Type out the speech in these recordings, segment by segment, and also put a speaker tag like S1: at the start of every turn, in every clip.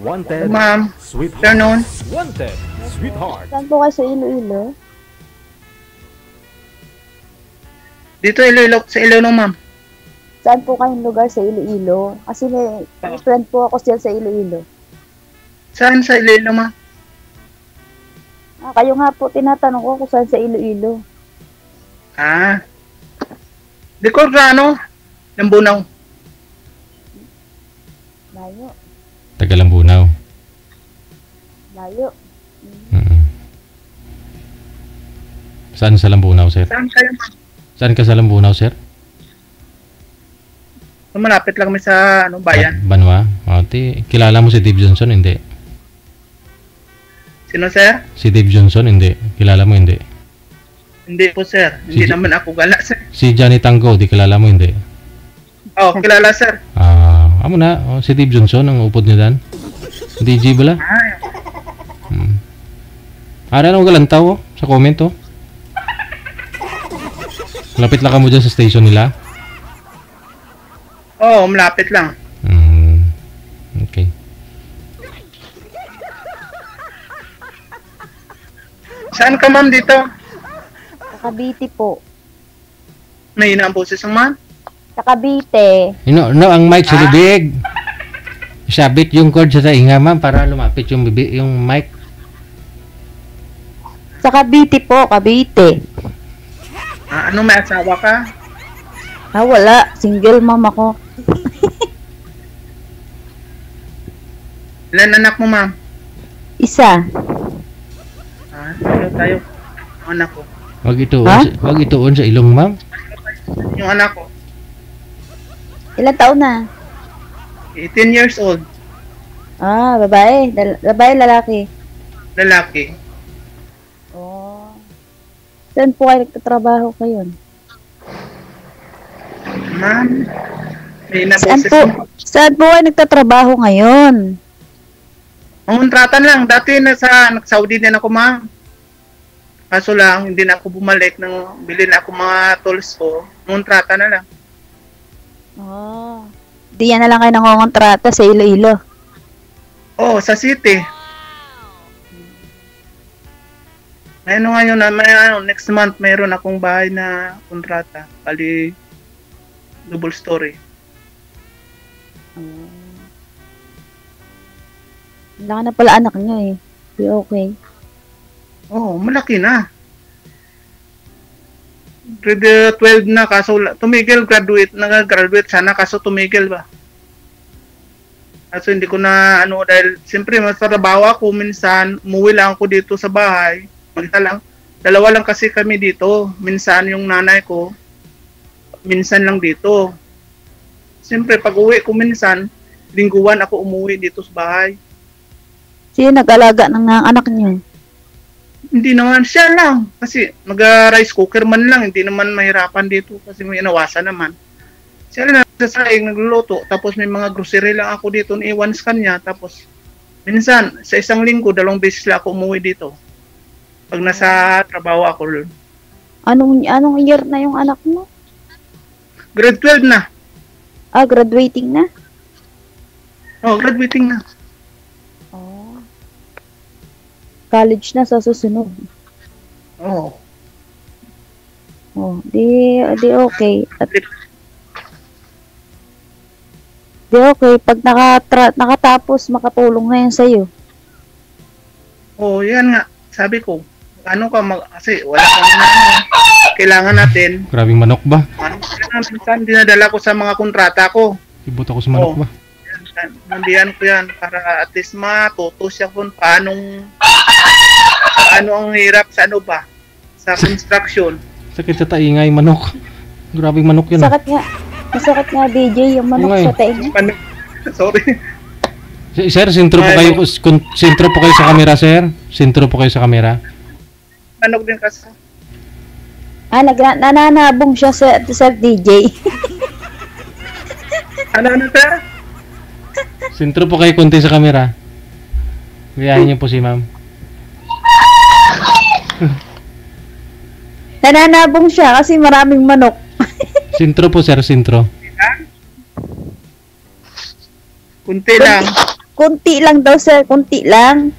S1: Wanted,
S2: Ma'am,
S1: sweetheart.
S2: afternoon.
S1: Wanted, sweetheart.
S3: Saan po kayo sa Iloilo?
S2: Dito sa Iloilo, ma'am.
S3: Saan po kayong lugar sa Iloilo? Kasi may friend po ako siya sa Iloilo.
S2: Saan sa Iloilo, ma'am?
S3: Kayo nga po, tinatanong ko kung saan sa Iloilo.
S2: Likod na Lambunaw.
S3: Layo.
S4: Taga Lambunaw.
S3: Layo.
S4: Saan sa Lambunaw, sir?
S2: Saan kayo, ma'am?
S4: Saan ka sa Lambunaw, sir?
S2: Malapit lang kami sa bayan.
S4: Banwa? Kilala mo si Dave Johnson? Hindi.
S2: Sino, sir?
S4: Si Dave Johnson? Hindi. Kilala mo? Hindi.
S2: Hindi po, sir. Hindi naman ako gala, sir.
S4: Si Johnny Tango? Di kilala mo? Hindi.
S2: Kilala, sir.
S4: Amo na. Si Dave Johnson ang upod niya dan. DJ bala? Ara nang galantaw sa comment oh. Lapit lang ka mo dyan sa station nila?
S2: Malapit lang.
S4: Okay.
S2: Saan ka, ma'am, dito?
S3: Sa Cavite po.
S2: May ang boses ng ma'am?
S3: Sa Cavite.
S4: Ang mic sa bibig. Sabit yung cord sa tainga, ma'am, para lumapit yung bibig, yung mic.
S3: Sa Cavite po, Cavite.
S2: May asawa ka?
S3: Wala. Single mom ako.
S2: Ilan anak mo, ma'am?
S3: Isa.
S2: Tayo. Anak ko.
S4: Wag ituon sa ilong, ma'am.
S2: Yung anak ko.
S3: Ilang taon na?
S2: 18 years old.
S3: Babae. Babae, lalaki.
S2: Lalaki.
S3: Saan po kayo nagtatrabaho kayo?
S2: Ma'am, may
S3: Saan po kayo nagtatrabaho ngayon?
S2: Ang kontratan lang. Dati nag-Saudi din ako, ma'am. Kaso lang, hindi na ako bumalik nang bilhin ako mga tools ko. Kontrata na lang.
S3: Di yan na lang kayo nangongontrata sa Iloilo?
S2: Sa city. Ngayon next month mayroon akong bahay na kontrata. Bali, double story.
S3: Wala ka na pala anak niyo eh. Di okay.
S2: Malaki na. Grade 12 na, kaso tumigil, nag-graduate sana, kaso tumigil ba? Kaso hindi ko na, dahil siyempre mas trabaho ako, minsan, umuwi lang ako dito sa bahay. Magta lang. Dalawa lang kasi kami dito. Minsan yung nanay ko, minsan lang dito. Siyempre, pag uwi ko minsan, lingguan ako umuwi dito sa bahay.
S3: Sino nag-alaga ng anak niyo?
S2: Hindi naman, siya lang. Kasi nag-rice cooker man lang, hindi naman mahirapan dito kasi may inawasan naman. Siya lang nagsasaing, nagluluto, tapos may mga grocery lang ako dito, iwan sa kanya, tapos minsan, sa isang linggo, 2 beses lang ako umuwi dito. Pag nasa trabaho ako doon.
S3: Anong year na yung anak mo?
S2: Grade 12 na.
S3: Graduating na?
S2: Graduating na.
S3: College na sa susunod. Di okay. Di okay. Pag nakatapos, makatulong na yan sa'yo.
S2: Yan nga. Sabi ko, kasi wala kang kailangan natin.
S4: Grabing manok ba?
S2: Minsan dinadala ko sa mga kontrata ko.
S4: Ibot ako sa manok ba?
S2: Nandiyan ko yan para at least matuto siya kung paano ang hirap sa sa construction.
S4: Sakit sa taingay, manok. Grabing manok yun.
S3: Masakit nga DJ yung manok sa tainga.
S2: Sorry.
S4: Sir, sintro po kayo sa camera, sir. Sintro po kayo sa camera.
S2: Manok din kasi.
S3: Nananabong siya sa DJ.
S2: Ano, sir?
S4: Sintro po kayo konti sa camera. Gayahin niyo po si ma'am.
S3: Nananabong siya kasi maraming manok.
S4: Sintro po, sir, sintro.
S2: Kunti lang.
S3: kunti lang daw, sir. Kunti lang.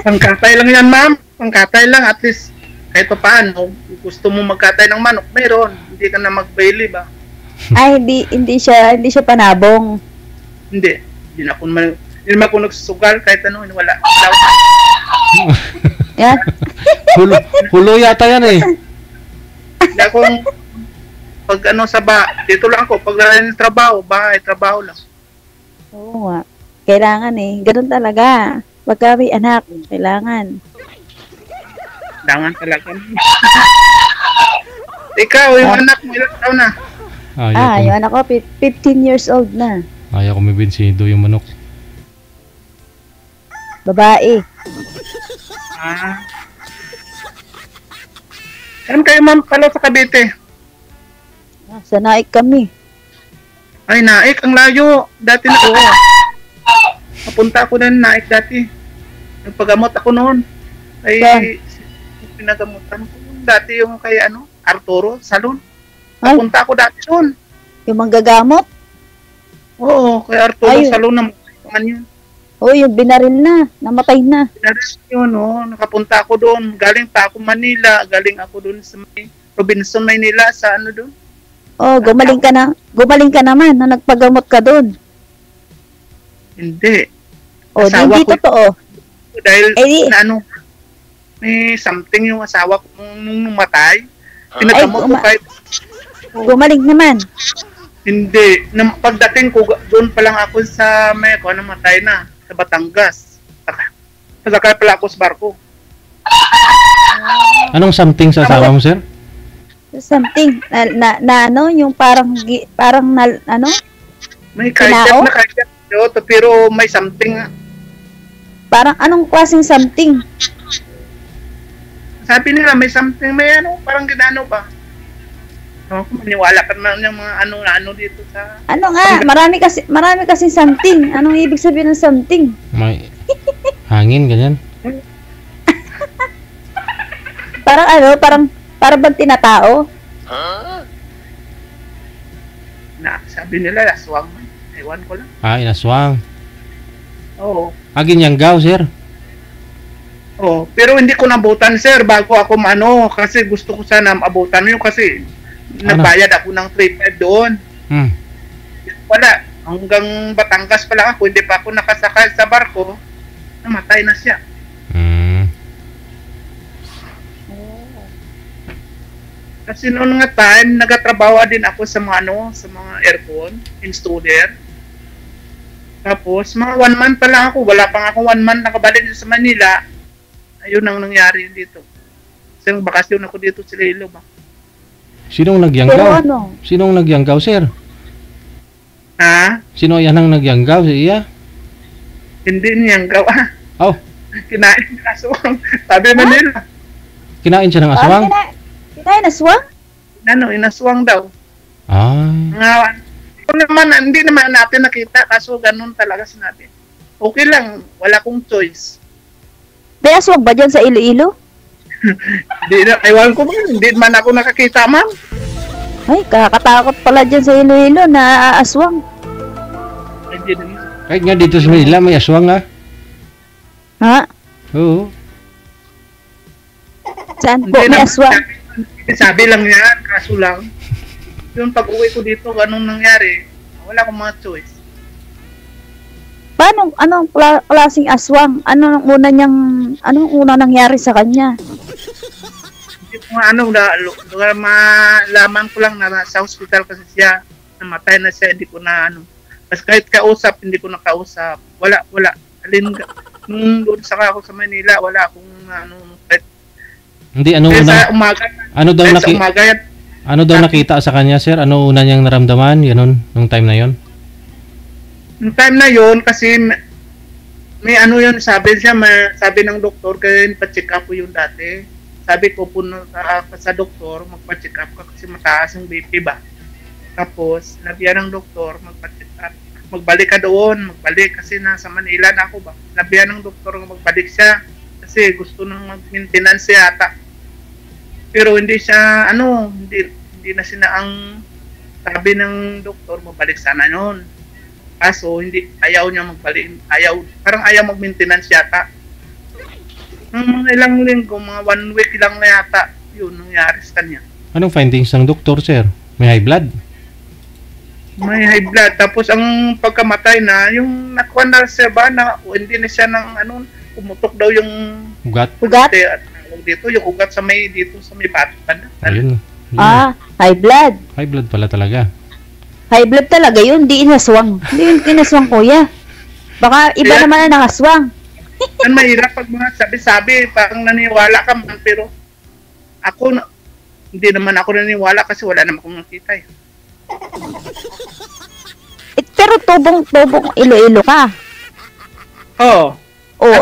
S2: Pangkatay lang yan, ma'am. Pangkatay lang. At least, kahit pa paano, kung gusto mo magkatay ng manok, meron. Hindi ka na mag-bailey ba?
S3: Ay, hindi siya panabong.
S2: Hindi. Hindi naman ako nagsusugal kahit ano, wala.
S3: Yan.
S4: Hulo yata yan eh.
S2: Hindi akong pag ano dito lang ako, pag lalaki ng trabaho lang.
S3: Oo nga. Kailangan eh. Ganun talaga. Pagka may anak, kailangan.
S2: Kailangan talaga. Ikaw, yung anak mo, ilang taon na?
S3: Yung anak ko, 15 years old na.
S4: Ayaw ko may binsido yung manok.
S3: Babae.
S2: Saan kayo, ma'am, pala sa Cavite?
S3: Sa Naik kami.
S2: Ay, Naik, ang layo. Dati na ako. Napunta ako na Naik dati. Nagpagamot ako noon. Ay, pinagamutan ko. Dati yung kay Arturo Salon. Napunta ako dati doon.
S3: Yung manggagamot?
S2: Oo, kay Arturo Salon naman yun.
S3: Oo, yung binaril na. Namatay na.
S2: Binaril yun, nakapunta ako doon. Galing pa ako Manila. Galing ako doon sa Robinson, Maynila. Sa doon.
S3: Oh, gumaling ka naman na nagpagamot ka doon.
S2: Hindi.
S3: Oh, hindi totoo.
S2: Dahil may something yung asawa ko nung matay. Pinagamot ko kahit...
S3: Gumaling naman.
S2: Hindi. Pagdating ko, doon pa lang ako sa namatay na. Sa Batangas. Nasakay pala ako sa barko.
S4: Anong something sa asawa mo, sir?
S3: Something yung parang
S2: may cardiac pero may something.
S3: Parang anong klaseng something?
S2: Sabi nila may something, may parang ginano ba? Maniwala ka naman yung mga ano dito sa...
S3: marami kasi something. Anong ibig sabihin ng something?
S4: May hangin, ganyan.
S3: Parang bang tinatao?
S2: Sabi nila, aswang. Ewan ko lang.
S4: Inaswang.
S2: Oo.
S4: Ginyanggaw, sir.
S2: Oo. Pero hindi ko nabutan, sir, bago ako kasi gusto ko sana abutan yun kasi nagbayad ako ng 3,500 doon. Wala. Hanggang Batangas pa lang ako, hindi pa ako nakasakay sa barko, namatay na siya. Kasi noon nga time, nagatrabaho din ako sa mga sa mga aircon, installer. Tapos, mga 1 month pa lang ako, wala pang ako 1 month nakabalik sa Manila. Ayun ang nangyari dito. Kasi bakasyon ako dito sa Iloilo ba.
S4: Sinong nagyanggaw? Sinong nagyanggaw, sir?
S2: Ha?
S4: Sino yan ang nagyanggaw? Si Iya?
S2: Hindi niyanggaw. Kinain ng aswang. Sabi Manila.
S4: Kinain siya ng aswang?
S3: Kinain aswang?
S2: Inaswang daw. Hindi naman natin nakita kaso ganun talaga sinabi. Okay lang, wala kong choice.
S3: May aswang ba dyan sa Iloilo?
S2: Ewan ko hindi man ako nakakita, ma'am.
S3: Ay, kakatakot pala dyan sa Iloilo na aswang.
S4: Kahit nga dito sa Manila may aswang
S3: Ha?
S4: Oo.
S3: Saan po may aswang?
S2: Sabi lang yan, kaso lang. Yung pag-uwi ko dito, anong nangyari? Wala akong mga choice.
S3: Anong klaseng aswang? Anong una nangyari sa kanya?
S2: Hindi ko malaman ko lang na sa hospital kasi siya, namatay na siya, hindi ko na Mas kahit kausap, hindi ko nakausap. Wala. Nung doon ako sa Manila, wala akong
S4: Hindi, ano daw nakita sa kanya, sir? Ano una niyang naramdaman? Nung time na yon?
S2: Nung time na yon kasi may yun, sabi ng doktor, kaya pa-check up ko yun dati. Sabi ko, punta ka sa doktor, magpa-check up ka kasi mataas ang BP ba. Tapos, nabiyan ng doktor, magpa-check up. Magbalik ka doon, kasi nasa Manila na ako ba. Nabiyan ng doktor, magbalik siya kasi gusto nang mag-maintenance yata. Pero hindi siya, hindi na sina ang sabi ng doktor, mabalik sana yun. Kaso, hindi, ayaw niya magbalik. Parang ayaw mag-maintenance yata. Mga ilang linggo, mga 1 week lang na yata, yun, nangyari sa kanya.
S4: Anong findings ng doktor, sir? May high blood?
S2: May high blood. Tapos, ang pagkamatay na, yung nakuha na siya ba, na hindi na siya ng, pumutok daw yung
S4: Ugat?
S3: Ugat?
S2: dito, yung ugat sa may, dito sa may batan.
S4: Ayun.
S3: High blood.
S4: High blood pala talaga.
S3: High blood talaga yun, di inaswang. Hindi yun inaswang, kuya. Baka iba
S2: Kaya-
S3: naman na nakaswang.
S2: Yan mahirap pag mga sabi-sabi, parang naniwala ka man, pero ako, hindi naman ako naniwala kasi wala naman akong nakita eh.
S3: Pero tubong Iloilo ka.
S2: Oo.
S3: Oo,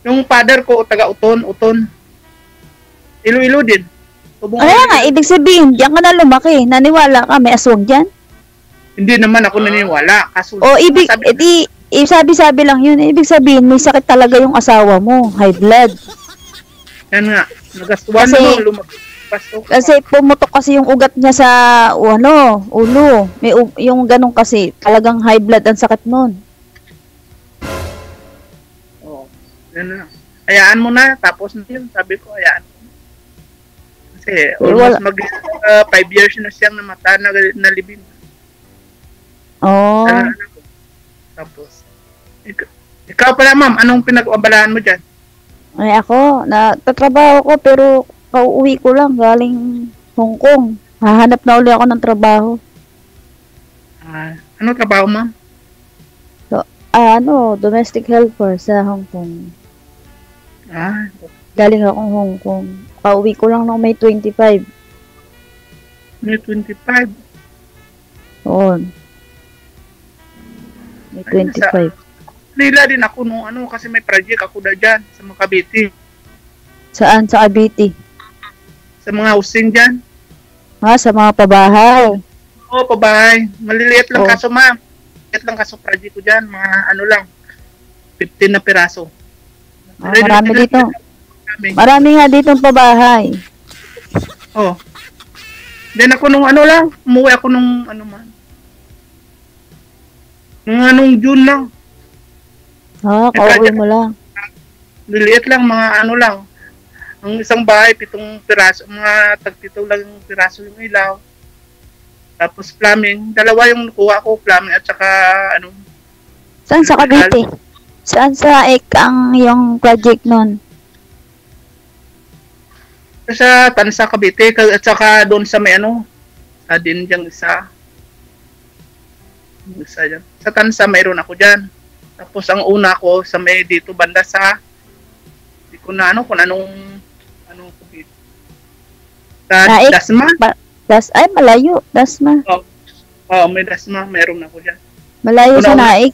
S2: Yung father ko, taga-Uton. Iloilo din. Tubong
S3: kaya nga, ibig sabihin, diyan ka na lumaki. Naniwala ka, may aswang dyan.
S2: Hindi naman ako naniniwala. Kaso,
S3: O,
S2: sabi-
S3: sabi-sabi lang yun. Ibig sabihin, may sakit talaga yung asawa mo. High blood.
S2: yan nga, nagastuan
S3: Kasi-
S2: mo, lumabas.
S3: Kasi pumutok kasi yung ugat niya sa, ulo. Yung ganun kasi, talagang high blood ang sakit nun.
S2: Oo. Yan na. Hayaan mo na, tapos na yun. Sabi ko, hayaan mo. Kasi, almost 5 years na siyang namata, nalibing.
S3: Oh.
S2: Tapos, ikaw pala ma'am, anong pinag-abalahan mo dyan?
S3: Ay ako, nagtatrabaho ko pero kauuwi ko lang galing Hong Kong. Hahanap na uli ako ng trabaho.
S2: Ano trabaho ma'am?
S3: Domestic helper sa Hong Kong. Galing akong Hong Kong. Pauwi ko lang ng May 25.
S2: May 25.
S3: Oo. May 25.
S2: Nila din ako nung kasi may project ako na dyan sa mga Cavite.
S3: Saan? Sa Cavite?
S2: Sa mga housing dyan.
S3: Sa mga pabahay.
S2: Oo, pabahay. Maliliit lang
S3: Oo.
S2: kaso ma'am. Maliliit lang kaso project ko dyan. Mga lang. 15 na piraso.
S3: Marami dito. Marami nga dito pabahay.
S2: Oo. Then ako nung lang. Umuwi ako nung man. Nung June lang.
S3: Kauwi mo lang.
S2: Liliit lang, mga lang. Ang isang bahay, 7 piraso. Mga tag-7 lang yung piraso yung ilaw. Tapos plumbing. 2 yung nakuha ko, plumbing at saka
S3: Saan sa Cavite? Saan sa ang yung project nun?
S2: sa Tansa, Cavite, at saka doon sa may sa din diyang isa dyan. Sa Tansa, mayroon ako dyan. Tapos ang una ko sa may dito banda sa di ko na kung anong Cavite. Sa
S3: Naik?
S2: Dasma?
S3: Malayo. Dasma.
S2: Oo, may Dasma, mayroon ako dyan.
S3: Malayo sa
S2: Una-una.
S3: Naik.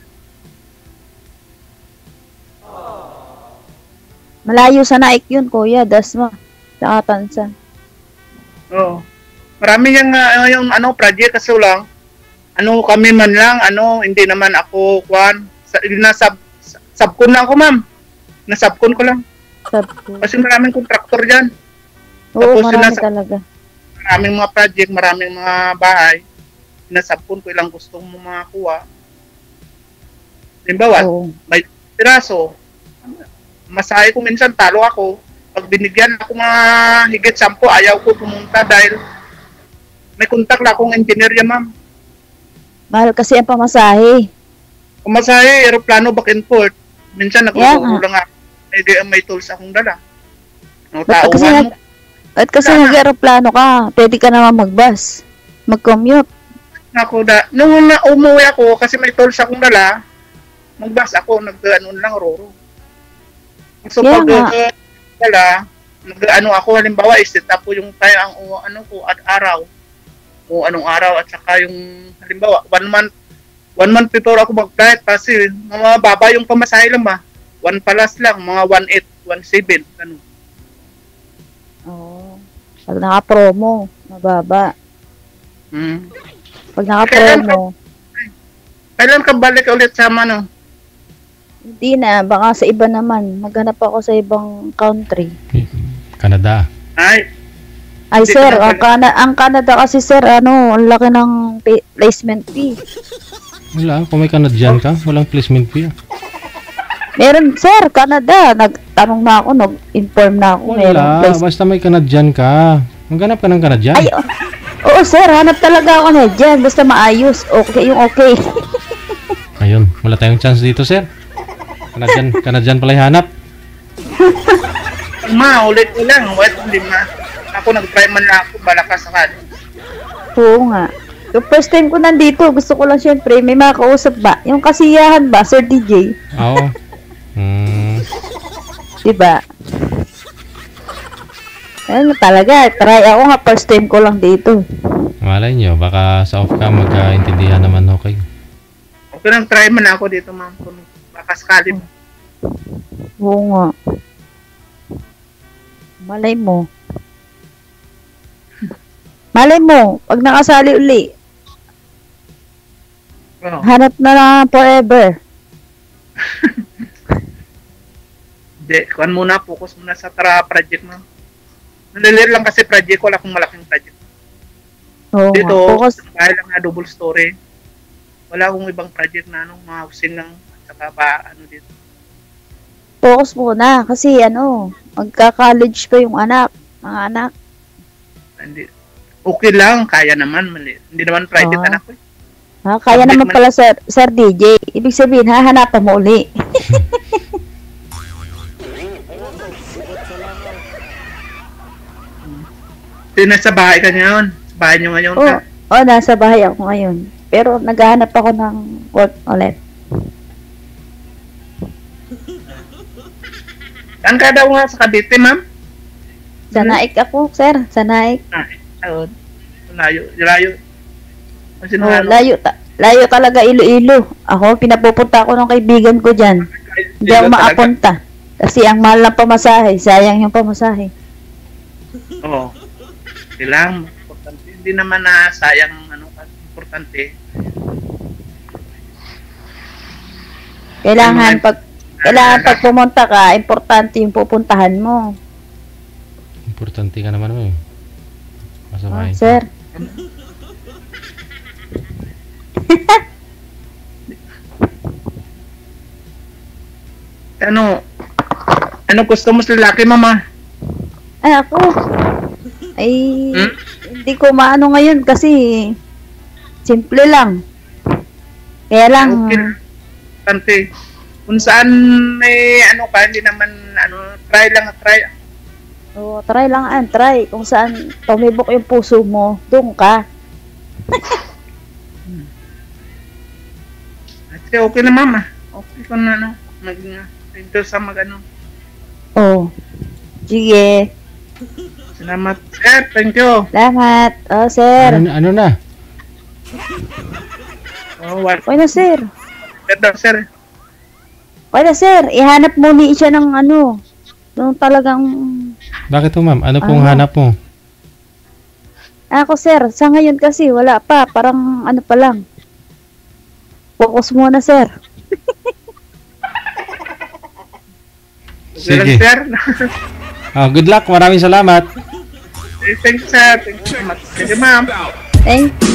S3: Malayo sa Naik yun, kuya. Dasma. Sa Tansa.
S2: Oo. Marami yung project kasi lang kami man lang hindi naman ako subcon lang ako ma'am. Nasubcon ko lang. Kasi maraming kontraktor diyan.
S3: Oo,
S2: Tapos
S3: marami talaga.
S2: Maraming mga project, maraming mga bahay. Nasubcon ko ilang gusto mo makakuha. Halimbawa,
S3: Oo.
S2: may piraso. Masahe ko minsan talo ako. Pag binigyan ako mga higit 10, ayaw ko pumunta dahil may kontak na akong engineer yan, ma'am.
S3: Mahal kasi ang pamasahe.
S2: Kumasahe, aeroplano back and forth. Minsan
S3: Yeah,
S2: nagtuturo lang ako. May tools akong dala.
S3: Ba't kasi nag-aeroplano ka? Pwede ka naman mag-bus. Mag-commute.
S2: Nung umuwi ako, kasi may tools akong dala, mag-bus ako, lang, roro. So,
S3: Yeah,
S2: pag dala, ako, halimbawa, set up ko yung tayo ang araw. O anong araw at saka yung halimbawa 1 month before ako mag-flight kasi mga baba yung pamasahe lang ba 1 plus lang mga 1.8 1.7 ganun.
S3: Oo. Pag naka-promo, mababa. Pag naka-promo,
S2: Kailan ka balik ulit sa
S3: hindi na. Baka sa iba naman. Maghanap ako sa ibang country.
S4: Canada.
S2: Ay
S3: Ay,
S2: Hindi
S3: sir,
S2: ka na
S3: ang Canada kasi, sir, ang laki ng placement fee.
S4: Wala, kung may Canadian ka, walang placement fee.
S3: Meron, sir, Canada. Nagtanong na ako, nag-inform na ako. Meron
S4: Wala,
S3: place.
S4: basta may Canadian ka. Maghanap ka ng Canadian.
S3: Ay, oo, sir, hanap talaga ako na dyan. Basta maayos. Okay, yung okay.
S4: Ayun, wala tayong chance dito, sir. Canadian pala hanap.
S2: Ma, ulit ko lang. Wait, hindi ma. Ako nag-try man na ako, balakas sakali.
S3: Oo nga. Yung first time ko nandito, gusto ko lang syempre, may makakausap ba? Yung kasiyahan ba, Sir DJ?
S4: Oo.
S3: Diba? Ayun talaga, try ako nga, first time ko lang dito.
S4: Malay nyo, baka sa off cam magkaintindihan naman okay.
S2: Okay lang, try man ako dito, ma'am. Kung baka sakali.
S3: Oo nga. Malay mo. Malay mo, pag nakasali uli,
S2: Oh.
S3: hanap na lang forever.
S2: Hindi, kuhan muna, focus muna sa project, ma'am. Nalilir lang kasi project, wala akong malaking project.
S3: Oo
S2: Dito,
S3: nga. Focus,
S2: dahil lang na double story, wala akong ibang project na mga housing lang, at saka ba, dito.
S3: focus muna. Kasi magka-college ko yung mga anak.
S2: Hindi, okay lang, kaya naman, hindi naman private
S3: Ah.
S2: anak ko.
S3: Kaya
S2: Public
S3: naman
S2: man.
S3: pala, Sir DJ. Ibig sabihin, hahanapan mo uli.
S2: Nasa bahay ka ngayon, sa bahay nyo ngayon ka.
S3: Nasa bahay ako ngayon. Pero naghahanap ako ng work ulit.
S2: Saan ka daw nga sa Cavite, ma'am?
S3: Sa Naik ako, sir. Sa Naik.
S2: Ayun. Layo. Kasi
S3: Layo talaga, Iloilo. Ako, pinapupunta ako ng kaibigan ko dyan. Hindi ako makapunta. Kasi ang mahal ng pamasahe. Sayang yung pamasahe.
S2: Oo. Kailangan, importante. Hindi naman na sayang importante.
S3: Kailangan pag pumunta ka, importante yung pupuntahan mo.
S4: Importante ka naman eh. Masamahin.
S3: Sir.
S2: Ano gusto mo sa lalaki, mama?
S3: Ako. Hindi ko maano ngayon kasi simple lang. Kaya lang,
S2: Okay. Importante. Kung saan may hindi naman, try lang.
S3: try lang try. Kung saan tumibok yung puso mo, doon ka.
S2: Kasi okay na, mama. Okay kung maging ito sa
S3: Sige.
S2: Salamat, sir. Thank you.
S3: Salamat. Sir.
S4: Ano na?
S3: Okay na, sir.
S2: Better, sir.
S3: Okay na, sir. Ihanap muli siya ng nung talagang...
S4: Bakit to, ma'am? Ano pong hanap mo?
S3: Ako, sir. Sa ngayon kasi, wala pa. Parang pa lang. Focus muna, sir.
S2: Okay lang,
S4: Sige.
S2: sir.
S4: Good luck. Maraming salamat.
S2: Thank you, sir. Thank you so much. Thank you, ma'am.
S3: Thank you.